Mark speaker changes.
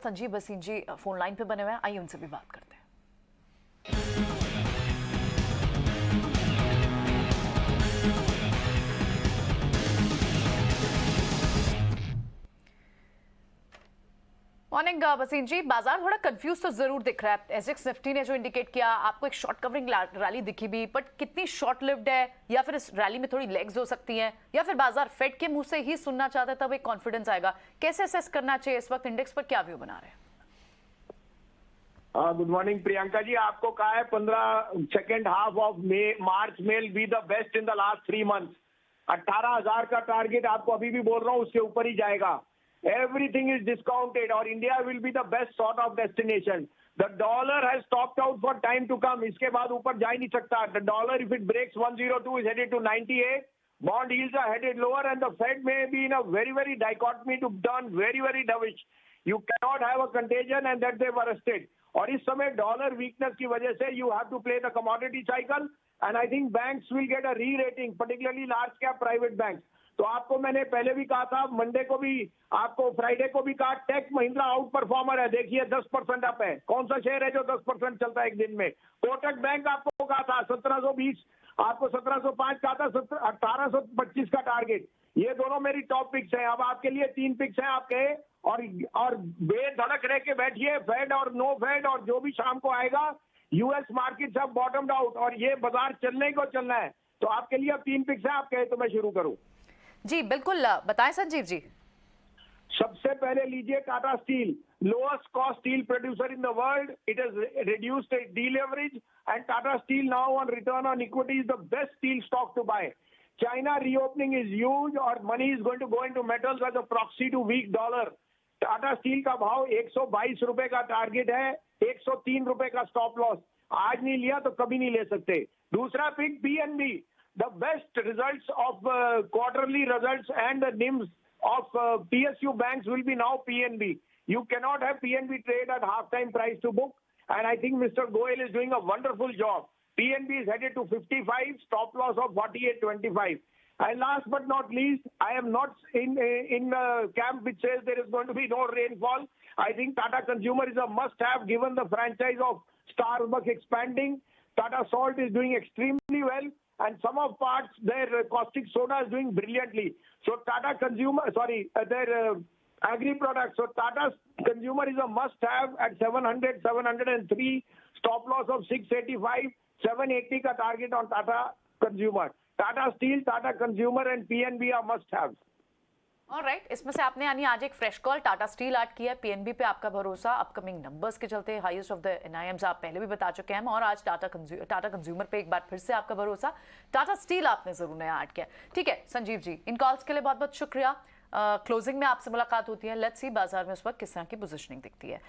Speaker 1: संजीव भसीन जी phone line पे बने हुए हैं, आइए उनसे भी बात करते हैं। मॉर्निंग भसीन जी, बाजार थोड़ा कंफ्यूज तो जरूर दिख रहा है। एसएक्स निफ्टी ने जो इंडिकेट किया, आपको एक शॉर्ट कवरिंग रैली दिखी भी, बट कितनी शॉर्ट लिव्ड है, या फिर इस रैली में थोड़ी लेग्स हो सकती हैं, या फिर बाजार फेड के मुंह से ही सुनना चाहता है तब एक कॉन्फिडेंस आएगा। कैसे असेस करना चाहिए इस वक्त, इंडेक्स पर क्या व्यू बना रहे हैं?
Speaker 2: गुड मॉर्निंग प्रियंका जी, आपको कहा है 15 सेकेंड हाफ ऑफ मार्च में B the best in the last 3 months. 18,000 का टारगेट आपको अभी भी बोल रहा हूँ, उसके ऊपर ही जाएगा। एवरीथिंग इज डिस्काउंटेड और India will be the best sort of destination. The dollar has topped out for time to come. इसके बाद ऊपर जा ही नहीं सकता। The dollar if it breaks 102 is headed to 98. Bond yields are headed lower and the Fed may be in a very dichotomy to turn very dovish. You cannot have a contagion and that they've arrested. और इस समय dollar weakness की वजह से you have to play the commodity cycle and I think banks will get a re rating, particularly large cap private banks. तो आपको मैंने पहले भी कहा था, मंडे को भी आपको, फ्राइडे को भी कहा, टेक महिंद्रा आउट परफॉर्मर है। देखिए 10% अप है। कौन सा शेयर है जो 10% चलता है एक दिन में? कोटक बैंक आपको कहा था 1720, आपको 1705 कहा था, 1825 का टारगेट। ये दोनों मेरी टॉप पिक्स हैं। अब आपके लिए 3 पिक्स हैं आपके, और बेधड़क रह के बैठिए। फेड और नो फेड और जो भी शाम को आएगा, यूएस मार्केट सब बॉटम्ड आउट और ये बाजार चलने को चलना है। तो आपके लिए अब 3 पिक्स हैं आपके, तो मैं शुरू करूं?
Speaker 1: जी बिल्कुल, बताएं संजीव जी।
Speaker 2: सबसे पहले लीजिए Tata Steel, lowest cost steel producer in the world. It has reduced its deleverage and Tata Steel now on return on equity is the best steel stock to buy. China reopening is huge और money is going to go into metals as a proxy to weak dollar. Tata Steel का भाव 122 रुपए का target है, 103 रुपए का stop loss. आज नहीं लिया तो कभी नहीं ले सकते. दूसरा pick PNB, the best results of quarterly results and the NIMs of PSU banks will be now PNB. You cannot have PNB trade at half-time price to book, and I think Mr. Goel is doing a wonderful job. PNB is headed to 55, stop loss of 48.25. And last but not least, I am not in camp which says there is going to be no rainfall. I think Tata Consumer is a must-have given the franchise of Starbucks expanding. Tata Salt is doing extremely well. And some of parts, their caustic soda is doing brilliantly. So Tata Consumer, their agri products. So Tata Consumer is a must-have at 700, 703, stop loss of 685, 780 का target on Tata Consumer. Tata Steel, Tata Consumer and PNB are must-haves.
Speaker 1: Alright, इसमें से आपने यानी आज एक fresh call Tata steel add किया है। PNB पे आपका भरोसा अपकमिंग नंबर्स के चलते, हाईएस्ट ऑफ द एनआईएम्स आप पहले भी बता चुके हैं, और आज टाटा कंज्यूमर पे एक बार फिर से आपका भरोसा। टाटा स्टील आपने जरूर नया ऐड किया। ठीक है संजीव जी, इन कॉल्स के लिए बहुत बहुत शुक्रिया। क्लोजिंग में आपसे मुलाकात होती है। लेट्स सी बाजार में उस वक्त किस तरह की पोजीशनिंग दिखती है।